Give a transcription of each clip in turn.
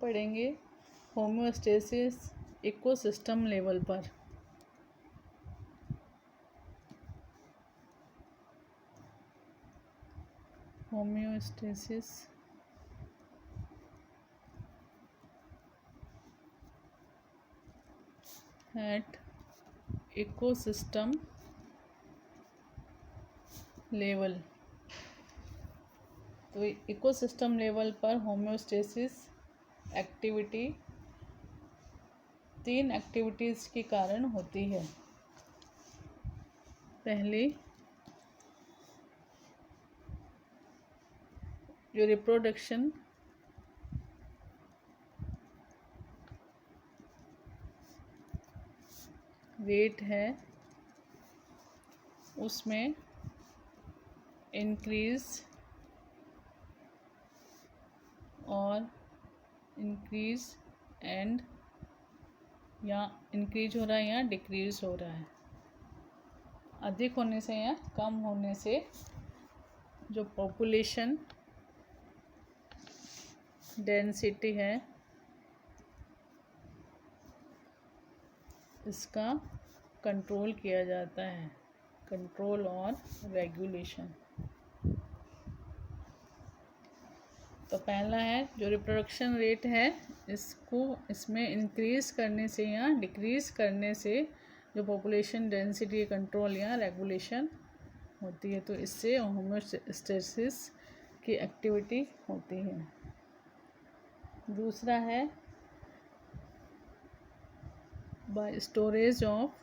पढ़ेंगे homeostasis ecosystem level पर। Homeostasis at ecosystem level. तो इकोसिस्टम लेवल पर होम्योस्टेसिस एक्टिविटी 3 एक्टिविटीज़ के कारण होती है। पहली, जो रिप्रोडक्शन रेट है उसमें इंक्रीज और इंक्रीज एंड या इंक्रीज हो रहा है या डिक्रीज हो रहा है। अधिक होने से या कम होने से जो पॉपुलेशन डेंसिटी है इसका कंट्रोल किया जाता है, कंट्रोल और रेगुलेशन। तो पहला है जो रिप्रोडक्शन रेट है इसमें इंक्रीज करने से या डिक्रीज करने से जो पॉपुलेशन डेंसिटी कंट्रोल या रेगुलेशन होती है, तो इससे होम्योस्टेसिस की एक्टिविटी होती है। दूसरा है बाय स्टोरेज ऑफ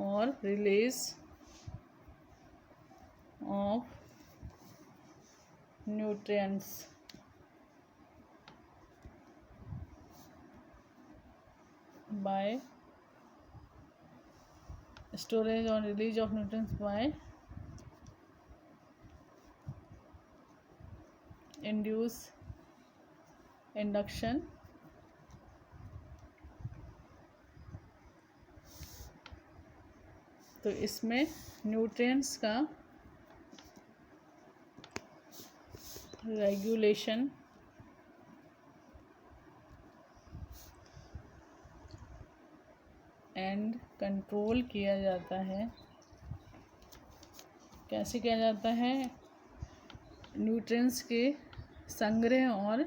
और release of nutrients by storage or release of nutrients by induction तो इसमें न्यूट्रिएंट्स का रेगुलेशन एंड कंट्रोल किया जाता है। कैसे किया जाता है? न्यूट्रिएंट्स के संग्रह और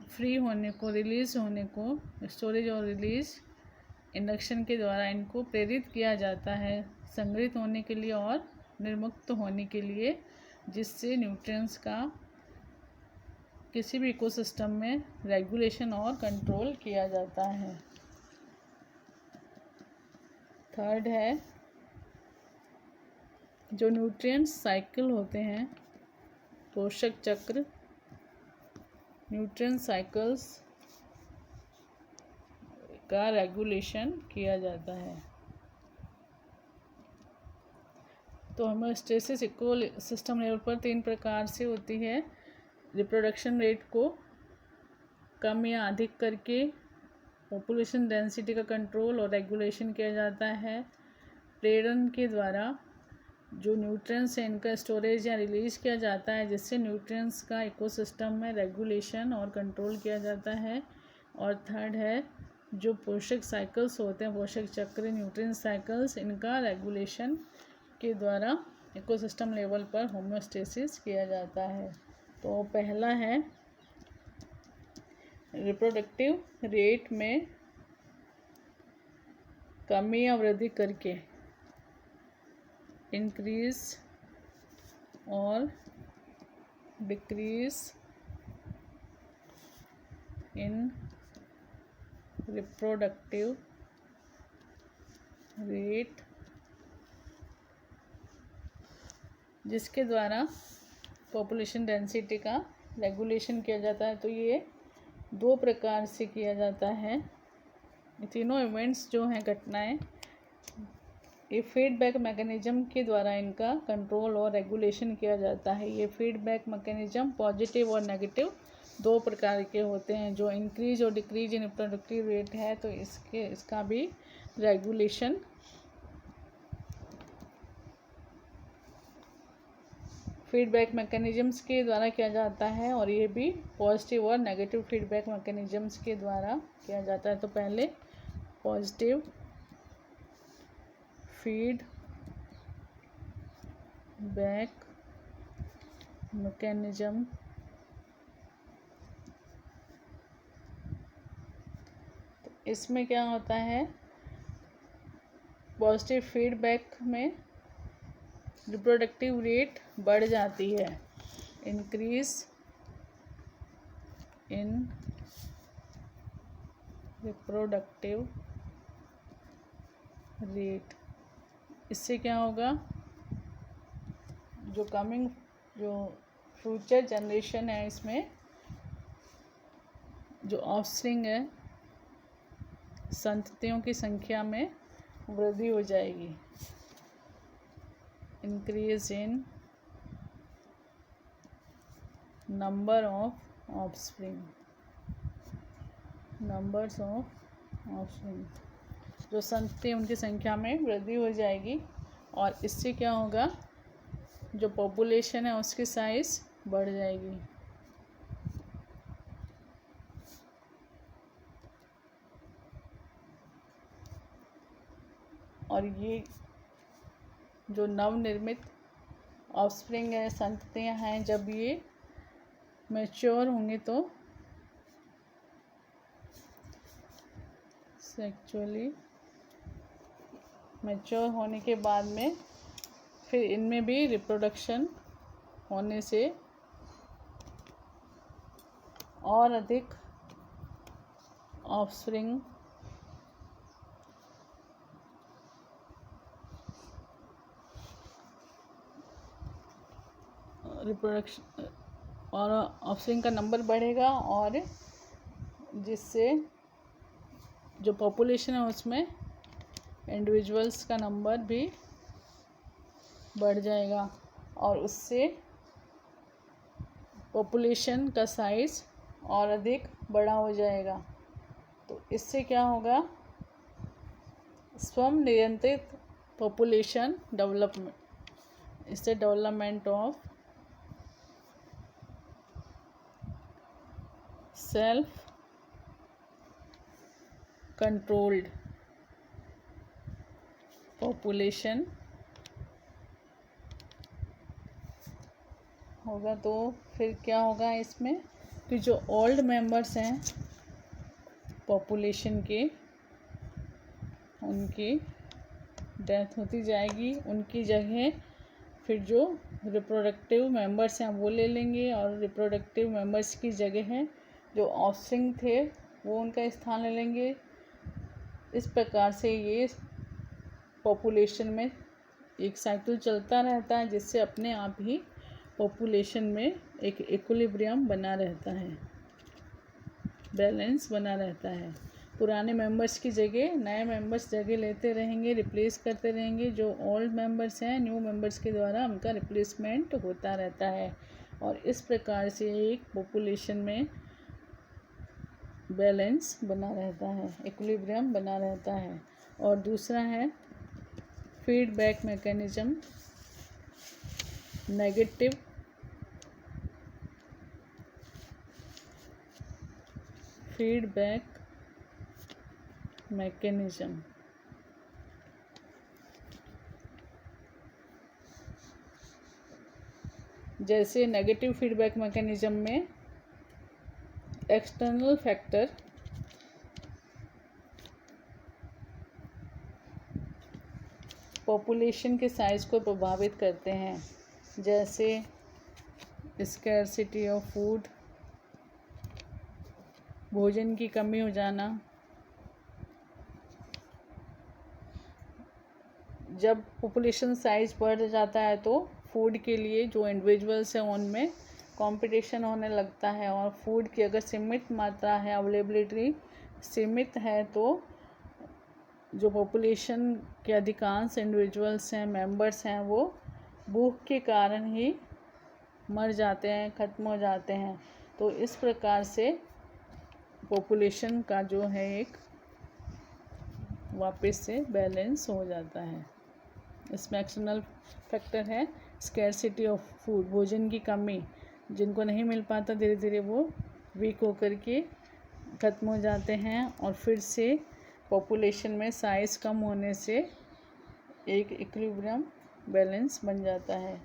फ्री होने को, रिलीज़ होने को, स्टोरेज और रिलीज़ इंडक्शन के द्वारा इनको प्रेरित किया जाता है संग्रहित होने के लिए और निर्मुक्त होने के लिए, जिससे न्यूट्रिएंट्स का किसी भी इकोसिस्टम में रेगुलेशन और कंट्रोल किया जाता है। थर्ड है जो न्यूट्रिएंट्स साइकिल होते हैं, पोषक चक्र, न्यूट्रिएंट साइकिल्स का रेगुलेशन किया जाता है। तो होम्योस्टेसिस इको सिस्टम लेवल पर 3 प्रकार से होती है। रिप्रोडक्शन रेट को कम या अधिक करके पॉपुलेशन डेंसिटी का कंट्रोल और रेगुलेशन किया जाता है। प्रेरण के द्वारा जो न्यूट्रिएंट्स हैं इनका स्टोरेज या रिलीज़ किया जाता है, जिससे न्यूट्रिएंट्स का इकोसिस्टम में रेगुलेशन और कंट्रोल किया जाता है। और थर्ड है जो पोषक साइकिल्स होते हैं, पोषक चक्र, न्यूट्रिएंट साइकिल्स, इनका रेगुलेशन के द्वारा इकोसिस्टम लेवल पर होम्योस्टेसिस किया जाता है। तो पहला है रिप्रोडक्टिव रेट में कमी या वृद्धि करके इंक्रीज और डिक्रीज इन रिप्रोडक्टिव रेट, जिसके द्वारा पॉपुलेशन डेंसिटी का रेगुलेशन किया जाता है। तो ये 2 प्रकार से किया जाता है। तीनों इवेंट्स जो हैं, घटनाएं, ये फीडबैक मैकेनिज्म के द्वारा इनका कंट्रोल और रेगुलेशन किया जाता है। ये फीडबैक मैकेनिज्म पॉजिटिव और नेगेटिव 2 प्रकार के होते हैं। जो इंक्रीज और डिक्रीज इन रिप्रोडक्टिव रेट है, तो इसका भी रेगुलेशन फीडबैक मैकेनिज़म्स के द्वारा किया जाता है, और ये भी पॉजिटिव और नेगेटिव फीडबैक मैकेनिज़म्स के द्वारा किया जाता है। तो पहले पॉजिटिव फीडबैक मैकेनिज़्म तो इसमें क्या होता है, पॉजिटिव फीडबैक में रिप्रोडक्टिव रेट बढ़ जाती है, इंक्रीज इन रिप्रोडक्टिव रेट। इससे क्या होगा, जो फ्यूचर जनरेशन है, इसमें जो ऑफस्प्रिंग है, संततियों की संख्या में वृद्धि हो जाएगी। Increase in numbers of offspring, जो संतति उनकी संख्या में वृद्धि हो जाएगी, और इससे क्या होगा, जो पॉपुलेशन है उसकी साइज बढ़ जाएगी। और ये जो नवनिर्मित ऑफस्प्रिंग है, संततियाँ हैं, जब ये मैच्योर होंगे तो सेक्चुअली मैच्योर होने के बाद में फिर इनमें भी रिप्रोडक्शन होने से और अधिक ऑफस्प्रिंग रिप्रोडक्शन और ऑफस्प्रिंग का नंबर बढ़ेगा, और जिससे जो पॉपुलेशन है उसमें इंडिविजुअल्स का नंबर भी बढ़ जाएगा, और उससे पॉपुलेशन का साइज और अधिक बड़ा हो जाएगा। तो इससे क्या होगा, स्वयं नियंत्रित पॉपुलेशन डेवलपमेंट, इससे development of self controlled population होगा। तो फिर क्या होगा इसमें कि जो ओल्ड मेंबर्स हैं पॉपुलेशन के, उनकी डेथ होती जाएगी, उनकी जगह फिर जो रिप्रोडक्टिव मेंबर्स हैं वो ले लेंगे, और रिप्रोडक्टिव मेंबर्स की जगह है जो ऑफस्प्रिंग थे वो उनका स्थान ले लेंगे। इस प्रकार से ये पॉपुलेशन में एक साइकिल चलता रहता है, जिससे अपने आप ही पॉपुलेशन में एक इक्विलिब्रियम बना रहता है, बैलेंस बना रहता है। पुराने मेंबर्स की जगह नए मेंबर्स जगह लेते रहेंगे, रिप्लेस करते रहेंगे। जो ओल्ड मेंबर्स हैं न्यू मेंबर्स के द्वारा उनका रिप्लेसमेंट होता रहता है, और इस प्रकार से एक पॉपुलेशन में बैलेंस बना रहता है, इक्विलिब्रियम बना रहता है। और दूसरा है feedback mechanism, negative feedback mechanism. जैसे नेगेटिव फीडबैक मैकेनिज्म में एक्सटर्नल फैक्टर पॉपुलेशन के साइज को प्रभावित करते हैं, जैसे स्कैर्सिटी ऑफ फूड, भोजन की कमी हो जाना। जब पॉपुलेशन साइज बढ़ जाता है तो फूड के लिए जो इंडिविजुअल्स हैं उनमें कंपटीशन होने लगता है, और फूड की अगर सीमित मात्रा है, अवेलेबिलिटी सीमित है, तो जो पॉपुलेशन के अधिकांश इंडिविजुअल्स हैं, मेंबर्स हैं, वो भूख के कारण ही मर जाते हैं, ख़त्म हो जाते हैं। तो इस प्रकार से पॉपुलेशन का जो है एक वापस से बैलेंस हो जाता है। इसमें एक्सटर्नल फैक्टर है स्कैरसिटी ऑफ फूड, भोजन की कमी, जिनको नहीं मिल पाता धीरे धीरे वो वीक होकर के ख़त्म हो जाते हैं और फिर से पॉपुलेशन में साइज़ कम होने से एक इक्विलिब्रियम बैलेंस बन जाता है।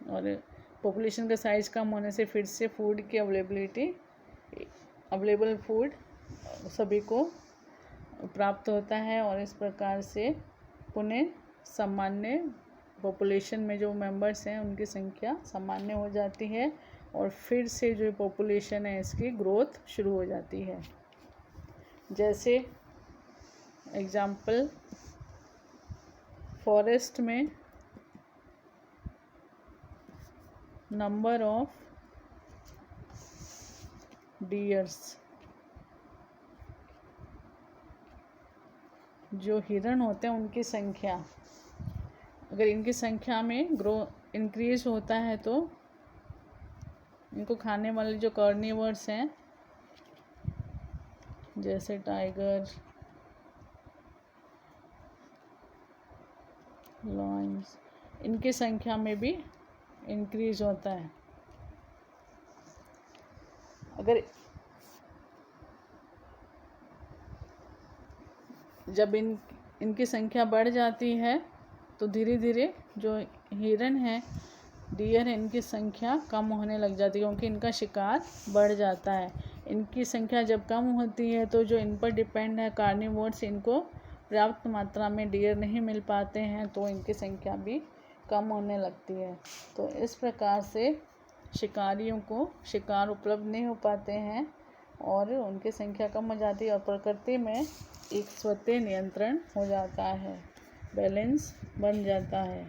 और पॉपुलेशन का साइज़ कम होने से फिर से फूड की अवेलेबल फूड सभी को प्राप्त होता है और इस प्रकार से पुनः सामान्य पॉपुलेशन में जो मेंबर्स हैं उनकी संख्या सामान्य हो जाती है और फिर से जो पॉपुलेशन है इसकी ग्रोथ शुरू हो जाती है। जैसे एग्जाम्पल, फॉरेस्ट में नंबर ऑफ डियर्स, जो हिरण होते हैं उनकी संख्या, अगर इनकी संख्या में इंक्रीज होता है तो इनको खाने वाले जो कार्निवर्स हैं जैसे टाइगर, लॉयंस, इनकी संख्या में भी इंक्रीज होता है। अगर जब इनकी संख्या बढ़ जाती है तो धीरे धीरे जो हिरन है, डियर है, इनकी संख्या कम होने लग जाती है क्योंकि इनका शिकार बढ़ जाता है। इनकी संख्या जब कम होती है तो जो इन पर डिपेंड है कार्निवोर्स, इनको पर्याप्त मात्रा में डियर नहीं मिल पाते हैं तो इनकी संख्या भी कम होने लगती है। तो इस प्रकार से शिकारियों को शिकार उपलब्ध नहीं हो पाते हैं और उनकी संख्या कम हो जाती है और प्रकृति में एक स्वतः नियंत्रण हो जाता है, बैलेंस बन जाता है।